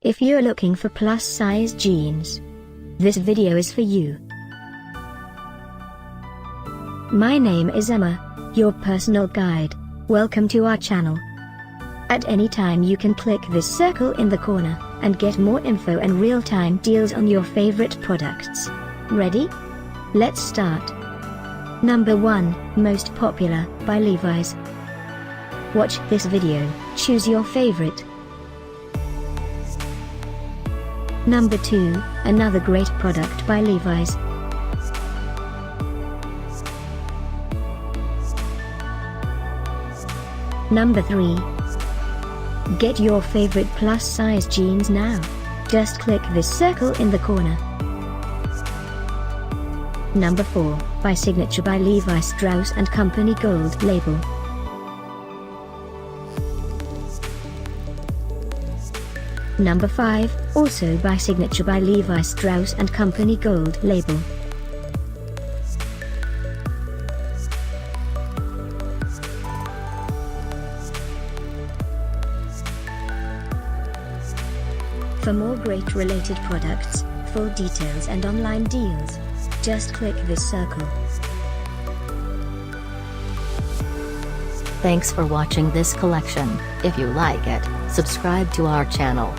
If you're looking for plus-size jeans, this video is for you. My name is Emma, your personal guide. Welcome to our channel. At any time you can click this circle in the corner, and get more info and real-time deals on your favorite products. Ready? Let's start. Number 1, Most Popular, by Levi's. Watch this video, choose your favorite. Number 2, another great product by Levi's. Number 3. Get your favorite plus-size jeans now. Just click this circle in the corner. Number 4, by Signature by Levi Strauss & Company Gold Label. Number 5, also by Signature by Levi Strauss & Company Gold Label. For more great related products, full details and online deals, just click this circle. Thanks for watching this collection. If you like it, subscribe to our channel.